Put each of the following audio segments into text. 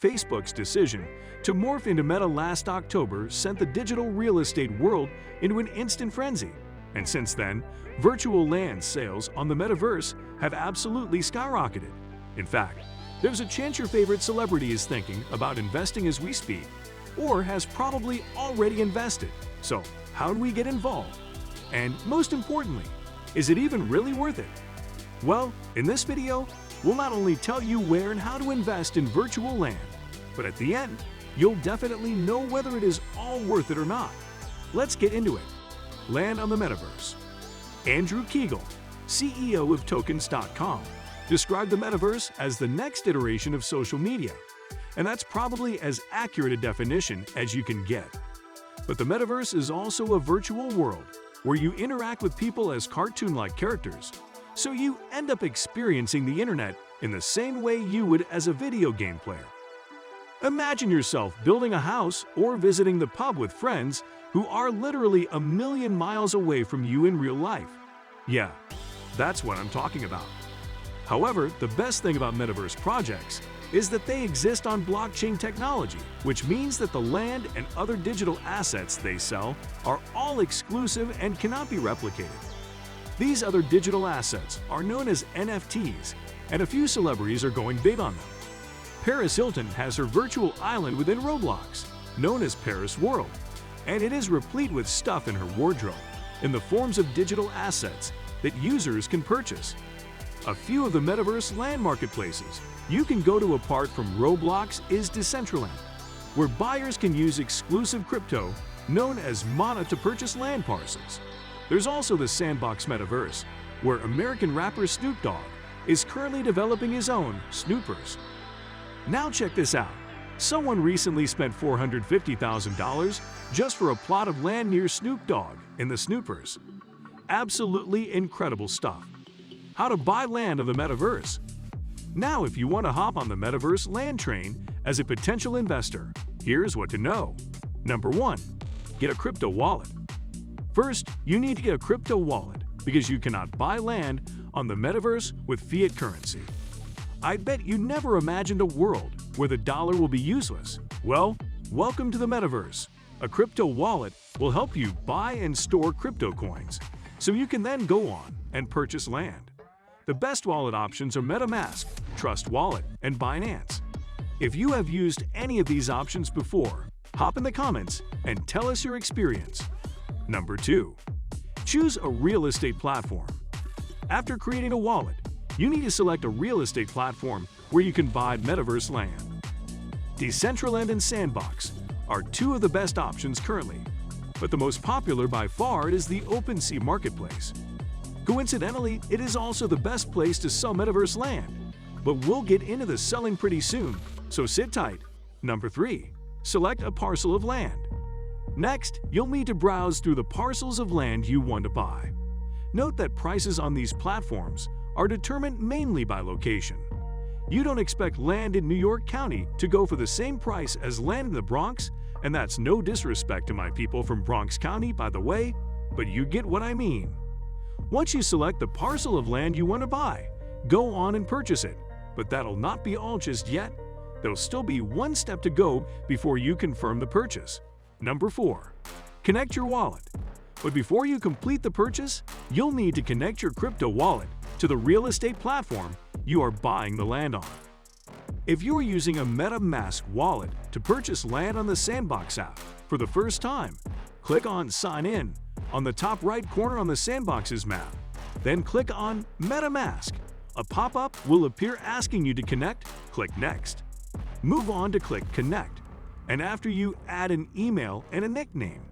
Facebook's decision to morph into Meta last October sent the digital real estate world into an instant frenzy. And since then, virtual land sales on the Metaverse have absolutely skyrocketed. In fact, there's a chance your favorite celebrity is thinking about investing as we speak, or has probably already invested. So, how do we get involved? And most importantly, is it even really worth it? Well, in this video, we'll not only tell you where and how to invest in virtual land, but at the end, you'll definitely know whether it is all worth it or not. Let's get into it. Land on the Metaverse. Andrew Kegel, CEO of Tokens.com, described the Metaverse as the next iteration of social media, and that's probably as accurate a definition as you can get. But the Metaverse is also a virtual world where you interact with people as cartoon-like characters, so you end up experiencing the internet in the same way you would as a video game player. Imagine yourself building a house or visiting the pub with friends who are literally a million miles away from you in real life. Yeah, that's what I'm talking about. However, the best thing about Metaverse projects is that they exist on blockchain technology, which means that the land and other digital assets they sell are all exclusive and cannot be replicated. These other digital assets are known as NFTs, and a few celebrities are going big on them. Paris Hilton has her virtual island within Roblox, known as Paris World, and it is replete with stuff in her wardrobe, in the forms of digital assets that users can purchase. A few of the Metaverse land marketplaces you can go to apart from Roblox is Decentraland, where buyers can use exclusive crypto known as mana to purchase land parcels. There's also the Sandbox Metaverse, where American rapper Snoop Dogg is currently developing his own Snoopers. Now check this out. Someone recently spent $450,000 just for a plot of land near Snoop Dogg in the Snoopers. Absolutely incredible stuff. How to buy land of the Metaverse. Now, if you want to hop on the Metaverse land train as a potential investor, here's what to know. Number 1. Get a crypto wallet. First, you need to get a crypto wallet because you cannot buy land on the Metaverse with fiat currency. I bet you never imagined a world where the dollar will be useless. Well, welcome to the Metaverse. A crypto wallet will help you buy and store crypto coins, so you can then go on and purchase land. The best wallet options are MetaMask, Trust Wallet, and Binance. If you have used any of these options before, hop in the comments and tell us your experience. Number 2. Choose a real estate platform. After creating a wallet, you need to select a real estate platform where you can buy Metaverse land. Decentraland and Sandbox are two of the best options currently, but the most popular by far is the OpenSea marketplace. Coincidentally, it is also the best place to sell Metaverse land, but we'll get into the selling pretty soon, so sit tight. Number 3. Select a parcel of land. Next, you'll need to browse through the parcels of land you want to buy. Note that prices on these platforms are determined mainly by location. You don't expect land in New York County to go for the same price as land in the Bronx, and that's no disrespect to my people from Bronx County, by the way, but you get what I mean. Once you select the parcel of land you want to buy, go on and purchase it. But that'll not be all just yet. There'll still be one step to go before you confirm the purchase. Number 4. Connect your wallet. But before you complete the purchase, you'll need to connect your crypto wallet to the real estate platform you are buying the land on. If you are using a MetaMask wallet to purchase land on the Sandbox app for the first time, click on Sign In on the top right corner on the Sandbox's map. Then click on MetaMask. A pop-up will appear asking you to connect. Click Next. Move on to click Connect. And after you add an email and a nickname,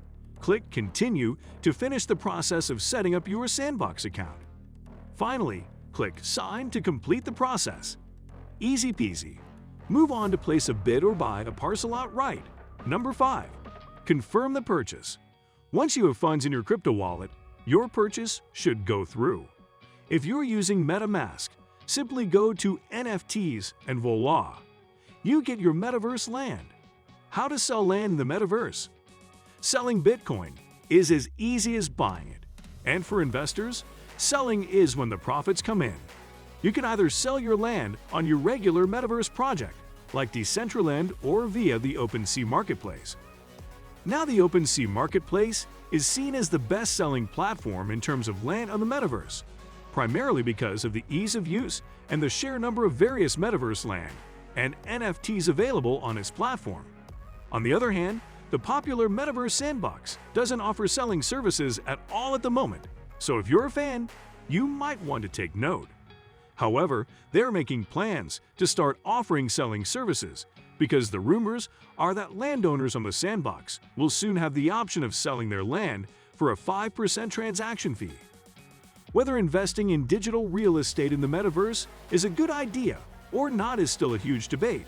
click Continue to finish the process of setting up your Sandbox account. Finally, click Sign to complete the process. Easy peasy. Move on to place a bid or buy a parcel outright. Number 5. Confirm the purchase. Once you have funds in your crypto wallet, your purchase should go through. If you're using MetaMask, simply go to NFTs and voila! You get your Metaverse land. How to sell land in the Metaverse? Selling Bitcoin is as easy as buying it. And for investors, selling is when the profits come in. You can either sell your land on your regular Metaverse project, like Decentraland or via the OpenSea Marketplace. Now the OpenSea Marketplace is seen as the best-selling platform in terms of land on the metaverse, primarily because of the ease of use and the sheer number of various metaverse land and NFTs available on its platform. On the other hand, the popular Metaverse Sandbox doesn't offer selling services at all at the moment, so if you're a fan, you might want to take note. However, they're making plans to start offering selling services because the rumors are that landowners on the Sandbox will soon have the option of selling their land for a 5% transaction fee. Whether investing in digital real estate in the metaverse is a good idea or not is still a huge debate,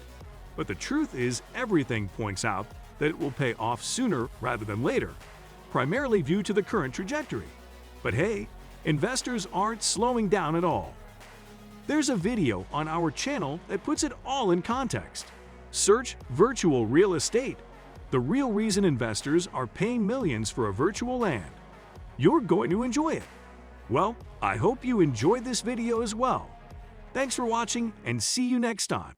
but the truth is everything points out that it will pay off sooner rather than later, primarily due to the current trajectory. But hey, investors aren't slowing down at all. There's a video on our channel that puts it all in context. Search virtual real estate, the real reason investors are paying millions for a virtual land. You're going to enjoy it. Well, I hope you enjoyed this video as well. Thanks for watching and see you next time.